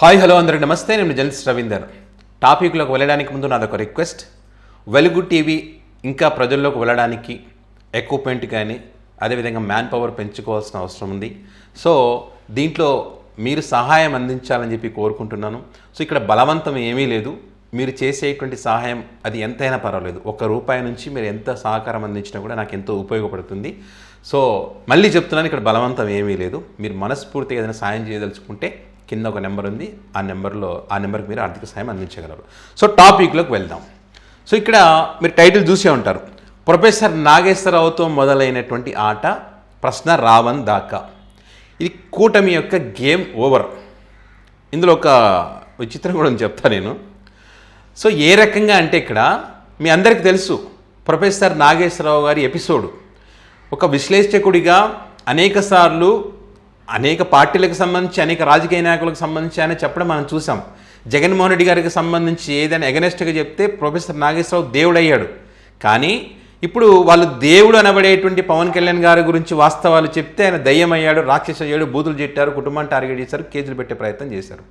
Hi hello అందరికి నమస్తే. నేను జర్నలిస్ట్ రవీందర్. టాపిక్లోకి వెళ్ళడానికి ముందు నాదొక రిక్వెస్ట్. వెలుగు టీవీ ఇంకా ప్రజల్లోకి వెళ్ళడానికి ఎక్విప్మెంట్ కానీ అదేవిధంగా మ్యాన్ పవర్ పెంచుకోవాల్సిన అవసరం ఉంది. సో దీంట్లో మీరు సహాయం అందించాలని చెప్పి కోరుకుంటున్నాను. సో ఇక్కడ బలవంతం ఏమీ లేదు. మీరు చేసేటువంటి సహాయం అది ఎంతైనా పర్వాలేదు. ₹1 నుంచి మీరు ఎంత సహకారం అందించినా కూడా నాకు ఎంతో ఉపయోగపడుతుంది. సో మళ్ళీ చెప్తున్నాను, ఇక్కడ బలవంతం ఏమీ లేదు. మీరు మనస్ఫూర్తిగా ఏదైనా సాయం చేయదలుచుకుంటే కింద ఒక నెంబర్ ఉంది, ఆ నెంబర్కి మీరు ఆర్థిక సాయం అందించగలరు. సో టాపిక్లోకి వెళ్దాం. సో ఇక్కడ మీరు టైటిల్ చూసే ఉంటారు, ప్రొఫెసర్ నాగేశ్వరరావుతో మొదలైనటువంటి ఆట ప్రశ్న రావణ్ దాకా. ఇది కూటమి యొక్క గేమ్ ఓవర్. ఇందులో ఒక విచిత్రం కూడా చెప్తా నేను. సో ఏ రకంగా అంటే ఇక్కడ మీ అందరికీ తెలుసు, ప్రొఫెసర్ నాగేశ్వరరావు గారి ఎపిసోడ్ ఒక విశ్లేషకుడిగా అనేకసార్లు అనేక పార్టీలకు సంబంధించి అనేక రాజకీయ నాయకులకు సంబంధించి ఆయన చెప్పడం మనం చూసాం. జగన్మోహన్ రెడ్డి గారికి సంబంధించి ఏదైనా ఎగనెస్ట్గా చెప్తే ప్రొఫెసర్ నాగేశ్వరరావు దేవుడు అయ్యాడు. కానీ ఇప్పుడు వాళ్ళు దేవుడు అనబడేటువంటి పవన్ కళ్యాణ్ గారి గురించి వాస్తవాలు చెప్తే ఆయన దయ్యం అయ్యాడు, రాక్షస అయ్యాడు, బూతులు చెట్టారు, కుటుంబాన్ని టార్గెట్ చేశారు, కేసులు పెట్టే ప్రయత్నం చేశారు.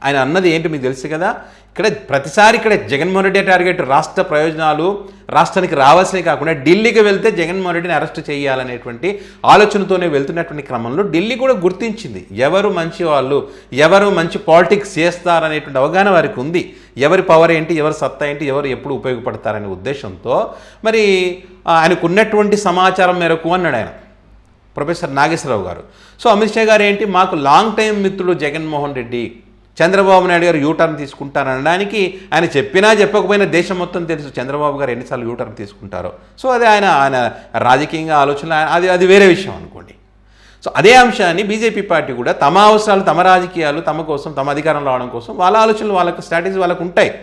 ఆయన అన్నది ఏంటి మీకు తెలుసు కదా. ఇక్కడ ప్రతిసారి ఇక్కడ జగన్మోహన్ రెడ్డి టార్గెట్ రాష్ట్ర ప్రయోజనాలు, రాష్ట్రానికి రావాల్సినవి కాకుండా ఢిల్లీకి వెళ్తే జగన్మోహన్ రెడ్డిని అరెస్ట్ చేయాలనేటువంటి ఆలోచనతోనే వెళ్తున్నటువంటి క్రమంలో ఢిల్లీ కూడా గుర్తించింది ఎవరు మంచి వాళ్ళు, ఎవరు మంచి పాలిటిక్స్ చేస్తారనేటువంటి అవగాహన వారికి ఉంది. ఎవరి పవర్ ఏంటి, ఎవరి సత్తా ఏంటి, ఎవరు ఎప్పుడు ఉపయోగపడతారనే ఉద్దేశంతో మరి ఆయనకు ఉన్నటువంటి సమాచారం మేరకు అన్నాడు ఆయన ప్రొఫెసర్ నాగేశ్వరరావు గారు. సో అమిత్ షా గారు ఏంటి, మాకు లాంగ్ టైం మిత్రుడు జగన్మోహన్ రెడ్డి, చంద్రబాబు నాయుడు గారు యూటర్న్ తీసుకుంటారనడానికి ఆయన చెప్పినా చెప్పకపోయినా దేశం మొత్తం తెలుసు చంద్రబాబు గారు ఎన్నిసార్లు యూటర్న్ తీసుకుంటారో. సో అది ఆయన రాజకీయంగా ఆలోచన, అది వేరే విషయం అనుకోండి. సో అదే అంశాన్ని బీజేపీ పార్టీ కూడా తమ అవసరాలు, తమ రాజకీయాలు, తమ కోసం, తమ అధికారం రావడం కోసం వాళ్ళ ఆలోచనలు, వాళ్ళకు స్ట్రాటజీ వాళ్ళకు ఉంటాయి.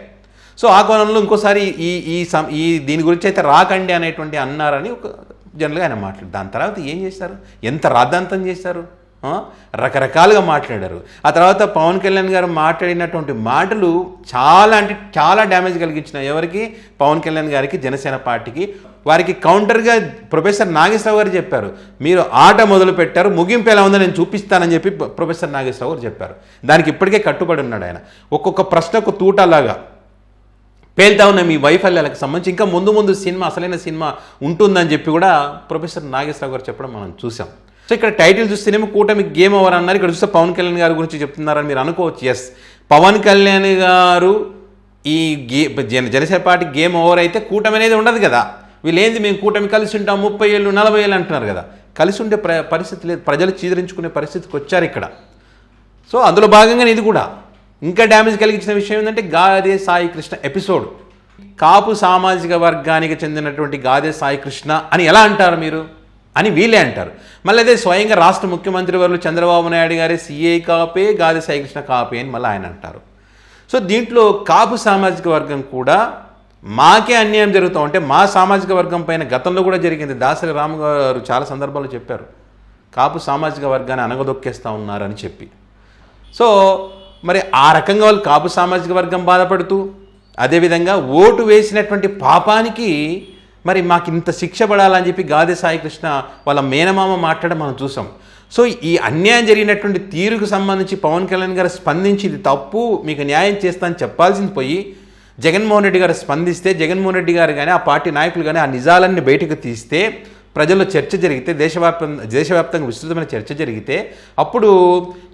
సో ఆ కోణంలో ఇంకోసారి ఈ దీని గురించి అయితే రాకండి అనేటువంటి అన్నారని ఒక జనరల్గా ఆయన మాట్లాడు. దాని తర్వాత ఏం చేశారు, ఎంత రాద్ధాంతం చేశారు, రకరకాలుగా మాట్లాడారు. ఆ తర్వాత పవన్ కళ్యాణ్ గారు మాట్లాడినటువంటి మాటలు చాలా డ్యామేజ్ కలిగించినాయి. ఎవరికి? పవన్ కళ్యాణ్ గారికి, జనసేన పార్టీకి. వారికి కౌంటర్గా ప్రొఫెసర్ నాగేశ్వరరావు గారు చెప్పారు, మీరు ఆట మొదలు పెట్టారు, ముగింపు ఎలా ఉందో నేను చూపిస్తానని చెప్పి ప్రొఫెసర్ నాగేశ్వరరావు గారు చెప్పారు. దానికి ఇప్పటికే కట్టుబడి ఉన్నాడు ఆయన. ఒక్కొక్క ప్రశ్నకు తూటలాగా పేల్తా ఉన్న మీ వైఫల్యాలకు సంబంధించి ఇంకా ముందు సినిమా, అసలైన సినిమా ఉంటుందని చెప్పి కూడా ప్రొఫెసర్ నాగేశ్వరరావు గారు చెప్పడం మనం చూసాం. సో ఇక్కడ టైటిల్ చూస్తేనేమో కూటమి గేమ్ ఓవర్ అన్నారు. ఇక్కడ చూస్తే పవన్ కళ్యాణ్ గారి గురించి చెప్తున్నారని మీరు అనుకోవచ్చు. ఎస్, పవన్ కళ్యాణ్ గారు ఈ జనసేన పార్టీ గేమ్ ఓవర్ అయితే కూటమి అనేది ఉండదు కదా. వీళ్ళేంది, మేము కూటమి కలిసి ఉంటాం 30 ఏళ్ళు 40 ఏళ్ళు అంటున్నారు కదా. కలిసి ఉండే పరిస్థితి లేదు, ప్రజలు చీదరించుకునే పరిస్థితికి వచ్చారు ఇక్కడ. సో అందులో భాగంగానే ఇది కూడా. ఇంకా డ్యామేజ్ కలిగించిన విషయం ఏంటంటే గాదే సాయి కృష్ణ ఎపిసోడ్. కాపు సామాజిక వర్గానికి చెందినటువంటి గాదే సాయి కృష్ణ అని ఎలా అంటారు మీరు అని వీళ్ళే అంటారు. మళ్ళీ అదే స్వయంగా రాష్ట్ర ముఖ్యమంత్రి వర్యులు చంద్రబాబు నాయుడు గారి సిఐ కాపే, గాదే సాయి కృష్ణ కాపే అని మళ్ళీ ఆయన అంటారు. సో దీంట్లో కాపు సామాజిక వర్గం కూడా మాకే అన్యాయం జరుగుతూ ఉంటే, మా సామాజిక వర్గం పైన గతంలో కూడా జరిగింది. దాసరి రాము గారు చాలా సందర్భాల్లో చెప్పారు, కాపు సామాజిక వర్గాన్ని అనగదొక్కేస్తూ ఉన్నారని చెప్పి. సో మరి ఆ రకంగా వాళ్ళు కాపు సామాజిక వర్గం బాధపడుతూ, అదేవిధంగా ఓటు వేసినటువంటి పాపానికి మరి మాకు ఇంత శిక్ష పడాలని చెప్పి గాదే సాయి కృష్ణ వాళ్ళ మేనమామ మాట్లాడడం మనం చూసాం. సో ఈ అన్యాయం జరిగినటువంటి తీరుకు సంబంధించి పవన్ కళ్యాణ్ గారు స్పందించి ఇది తప్పు, మీకు న్యాయం చేస్తానని చెప్పాల్సింది పోయి జగన్మోహన్ రెడ్డి గారు స్పందిస్తే, జగన్మోహన్ రెడ్డి గారు కానీ ఆ పార్టీ నాయకులు కానీ ఆ నిజాలన్నీ బయటకు తీస్తే, ప్రజల్లో చర్చ జరిగితే, దేశవ్యాప్తంగా విస్తృతమైన చర్చ జరిగితే అప్పుడు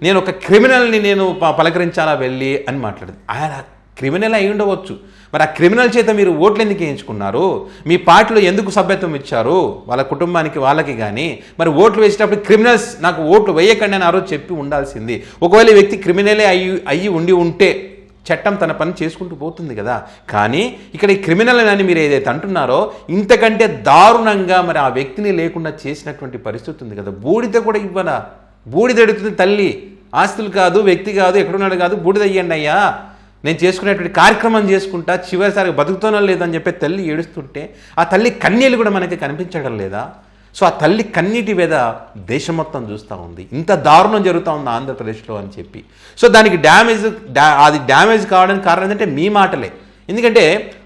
నేను ఒక క్రిమినల్ని నేను పలకరించాలా వెళ్ళి అని మాట్లాడదు. ఆయన క్రిమినల్ అయి ఉండవచ్చు, మరి ఆ క్రిమినల్ చేత మీరు ఓట్లు ఎందుకు వేయించుకున్నారు, మీ పార్టీలో ఎందుకు సభ్యత్వం ఇచ్చారు వాళ్ళ కుటుంబానికి వాళ్ళకి కానీ, మరి ఓట్లు వేసేటప్పుడు క్రిమినల్స్ నాకు ఓట్లు వేయకండి అని ఆ రోజు చెప్పి ఉండాల్సింది. ఒకవేళ ఈ వ్యక్తి క్రిమినలే అయ్యి ఉండి ఉంటే చట్టం తన పని చేసుకుంటూ పోతుంది కదా. కానీ ఇక్కడ ఈ క్రిమినల్ అని మీరు ఏదైతే అంటున్నారో ఇంతకంటే దారుణంగా మరి ఆ వ్యక్తిని లేకుండా చేసినటువంటి పరిస్థితి ఉంది కదా. బూడిద కూడా ఇవ్వనా, బూడిద ఎడుతుంది తల్లి, ఆస్తులు కాదు, వ్యక్తి కాదు, ఎక్కడున్నాడు కాదు, బూడిద అయ్యండి అయ్యా, నేను చేసుకునేటువంటి కార్యక్రమం చేసుకుంటా, చివరిసారి బతుకుతూనో లేదని చెప్పి తల్లి ఏడుస్తుంటే ఆ తల్లి కన్నీళ్ళు కూడా మనకి కనిపించడం లేదా. సో ఆ తల్లి కన్నీటి మీద దేశం మొత్తం చూస్తూ ఉంది, ఇంత దారుణం జరుగుతూ ఉంది ఆంధ్రప్రదేశ్లో అని చెప్పి. సో దానికి అది డ్యామేజ్ కావడానికి కారణం ఏంటంటే మీ మాటలే. ఎందుకంటే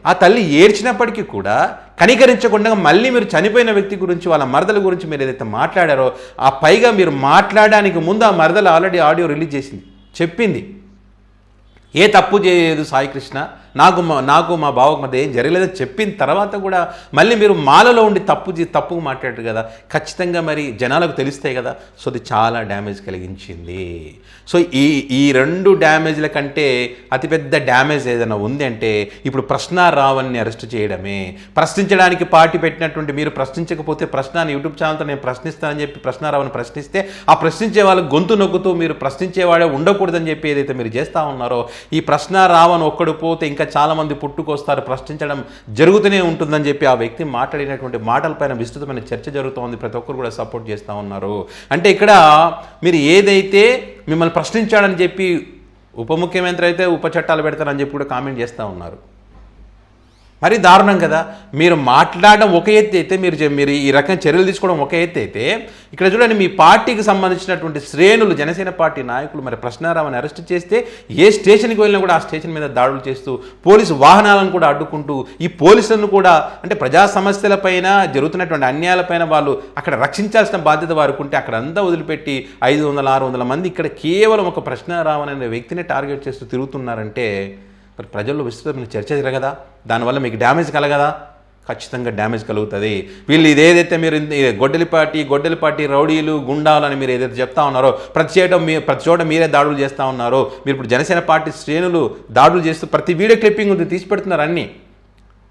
ఆ తల్లి ఏడ్చినప్పటికీ కూడా కనికరించకుండా మళ్ళీ మీరు చనిపోయిన వ్యక్తి గురించి, వాళ్ళ మరదల గురించి మీరు ఏదైతే మాట్లాడారో, ఆ పైగా మీరు మాట్లాడడానికి ముందు ఆ మరదలు ఆల్రెడీ ఆడియో రిలీజ్ చేసింది, చెప్పింది ఏ తప్పు చేయలేదు సాయికృష్ణ, నాకు మా బావకు మధ్య ఏం జరగలేదని చెప్పిన తర్వాత కూడా మళ్ళీ మీరు మాలలో ఉండి తప్పుగా మాట్లాడారు కదా, ఖచ్చితంగా మరి జనాలకు తెలుస్తాయి కదా. సో అది చాలా డ్యామేజ్ కలిగించింది. సో ఈ రెండు డ్యామేజ్ల కంటే అతిపెద్ద డ్యామేజ్ ఏదైనా ఉంది అంటే ఇప్పుడు ప్రశ్నారావణ్ని అరెస్ట్ చేయడమే. ప్రశ్నించడానికి పార్టీ పెట్టినటువంటి మీరు ప్రశ్నించకపోతే ప్రశ్నని యూట్యూబ్ ఛానల్తో నేను ప్రశ్నిస్తానని చెప్పి ప్రశ్నారావణ్ని ప్రశ్నిస్తే ఆ ప్రశ్నించే వాళ్ళు గొంతు నొక్కుతూ మీరు ప్రశ్నించేవాడే ఉండకూడదని చెప్పి ఏదైతే మీరు చేస్తూ ఉన్నారో, ఈ ప్రశ్నారావణ్ ఒక్కడు పోతే ఇంకా చాలామంది పుట్టుకొస్తారు, ప్రశ్నించడం జరుగుతూనే ఉంటుందని చెప్పి ఆ వ్యక్తి మాట్లాడినటువంటి మాటలపైన విస్తృతమైన చర్చ జరుగుతోంది. ప్రతి ఒక్కరు కూడా సపోర్ట్ చేస్తూ ఉన్నారు. అంటే ఇక్కడ మీరు ఏదైతే మిమ్మల్ని ప్రశ్నించాడని చెప్పి ఉప ముఖ్యమంత్రి అయితే ఉప చట్టాలు పెడతారని చెప్పి కూడా కామెంట్ చేస్తూ ఉన్నారు. మరి దారుణం కదా. మీరు మాట్లాడడం ఒక ఎత్తు అయితే, మీరు ఈ రకం చర్యలు తీసుకోవడం ఒక ఎత్తు అయితే, ఇక్కడ చూడండి మీ పార్టీకి సంబంధించినటువంటి శ్రేణులు, జనసేన పార్టీ నాయకులు మరి ప్రశ్నారావుని అరెస్ట్ చేస్తే ఏ స్టేషన్కి వెళ్ళినా కూడా ఆ స్టేషన్ మీద దాడులు చేస్తూ పోలీసు వాహనాలను కూడా అడ్డుకుంటూ ఈ పోలీసులను కూడా అంటే ప్రజా సమస్యలపైన జరుగుతున్నటువంటి అన్యాయాలపైన వాళ్ళు అక్కడ రక్షించాల్సిన బాధ్యత వారికి ఉంటే అక్కడ అంతా వదిలిపెట్టి 500-600 మంది ఇక్కడ కేవలం ఒక ప్రశ్నారావణ్ అనే వ్యక్తిని టార్గెట్ చేస్తూ తిరుగుతున్నారంటే మరి ప్రజల్లో విస్తృతమైన చర్చ జరగదా? దానివల్ల మీకు డ్యామేజ్ కలగదా? ఖచ్చితంగా డ్యామేజ్ కలుగుతుంది. వీళ్ళు ఇదేదైతే మీరు గొడ్డలిపాటి రౌడీలు గుండాలు అని మీరు ఏదైతే చెప్తా ఉన్నారో, ప్రతి చోట మీరే దాడులు చేస్తూ ఉన్నారో, మీరు ఇప్పుడు జనసేన పార్టీ శ్రేణులు దాడులు చేస్తూ ప్రతి వీడియో క్లిప్పింగ్ తీసి పెడుతున్నారు. అన్నీ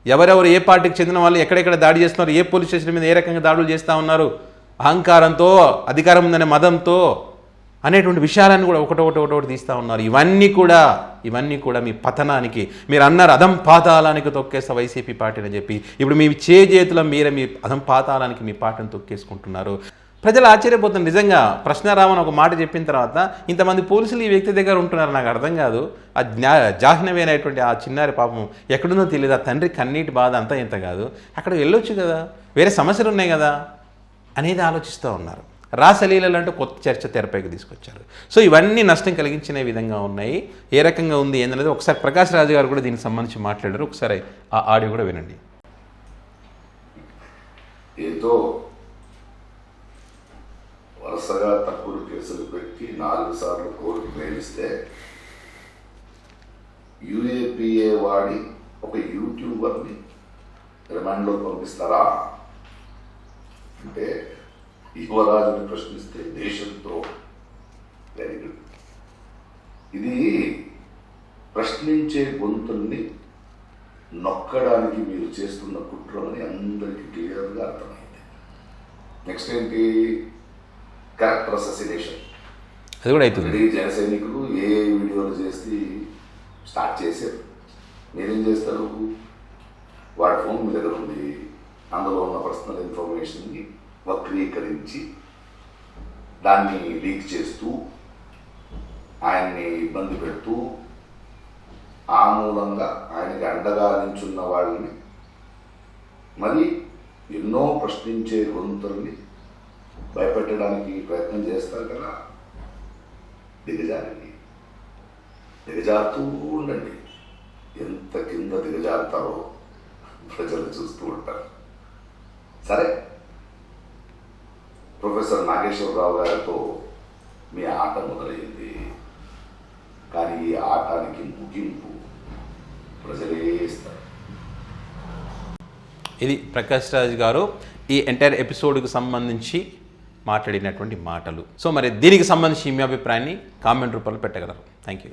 ఎవరెవరు ఏ పార్టీకి చెందిన వాళ్ళు ఎక్కడెక్కడ దాడి చేస్తున్నారు, ఏ పోలీస్ స్టేషన్ మీద ఏ రకంగా దాడులు చేస్తూ ఉన్నారు, అహంకారంతో అధికారం ఉందనే మదంతో అనేటువంటి విషయాలను కూడా ఒకటొకటి తీస్తూ ఉన్నారు. ఇవన్నీ కూడా మీ పతనానికి, మీరు అన్నారు అధం పాతాళానికి తొక్కేస్తా వైసీపీ పార్టీని అని చెప్పి, ఇప్పుడు మీ చేతుల మీరే మీ అధం పాతాళానికి మీ పార్టీని తొక్కేసుకుంటున్నారు. ప్రజలు ఆశ్చర్యపోతున్నారు. నిజంగా ప్రశ్నారావణ్ ఒక మాట చెప్పిన తర్వాత ఇంతమంది పోలీసులు ఈ వ్యక్తి దగ్గర ఉంటున్నారు. నాకు అర్థం కాదు. ఆ జాహ్నవి అనేటువంటి ఆ చిన్నారి పాపం ఎక్కడుందో తెలియదు. ఆ తండ్రి కన్నీటి బాధ అంతా ఇంత కాదు, అక్కడ వెళ్ళొచ్చు కదా, వేరే సమస్యలు ఉన్నాయి కదా అనేది ఆలోచిస్తూ ఉన్నారు. రాసలీలలు అంటూ కొత్త చర్చ తెరపైకి తీసుకొచ్చారు. సో ఇవన్నీ నష్టం కలిగించిన విధంగా ఉన్నాయి. ఏ రకంగా ఉంది ఏందనేది ఒకసారి ప్రకాష్ రాజు గారు కూడా దీనికి సంబంధించి మాట్లాడారు. ఒకసారి ఆ ఆడియో కూడా వినండి. ఏదో వరుసగా తప్పుడు కేసులు పెట్టి 4 సార్లు కోర్టుకు వేయిస్తే యూఏపీఏ వాడి ఒక యూట్యూబర్ని రిమాండ్లో పంపిస్తారా అంటే యువరాజుని ప్రశ్నిస్తే దేశంతో వెరీ గుడ్. ఇది ప్రశ్నించే గొంతుల్ని నొక్కడానికి మీరు చేస్తున్న కుట్ర అని అందరికీ క్లియర్గా అర్థమైంది. నెక్స్ట్ ఏంటి? క్యారెక్టర్ అససినేషన్. అది కూడా అవుతుంది. జన సైనికులు ఏ వీడియోలు చేసి స్టార్ట్ చేశారు. మీరేం చేస్తారు? వాడి ఫోన్ మీ దగ్గర ఉంది, అందులో ఉన్న పర్సనల్ ఇన్ఫర్మేషన్ని వక్రీకరించి దాన్ని లీక్ చేస్తూ ఆయన్ని ఇబ్బంది పెడుతూ ఆ మూలంగా ఆయనకి అండగా నించున్న వాళ్ళని మరి ఎన్నో ప్రశ్నించే గొంతుల్ని భయపెట్టడానికి ప్రయత్నం చేస్తారు కదా. దిగజారుతూ ఉండండి. ఎంత కింద దిగజారుతారో ప్రజలు చూస్తూ ఉంటారు. సరే, ప్రొఫెసర్ నాగేశ్వరరావు గారితో మీ ఆట మొదలైంది. కానీ ఈ ఆటానికి ముగింపు ప్రజలే ఇస్తారు. ఇది ప్రకాష్ రాజ్ గారు ఈ ఎంటైర్ ఎపిసోడ్కి సంబంధించి మాట్లాడినటువంటి మాటలు. సో మరి దీనికి సంబంధించి మీ అభిప్రాయాన్ని కామెంట్ రూపంలో పెట్టగలరు. Thank you.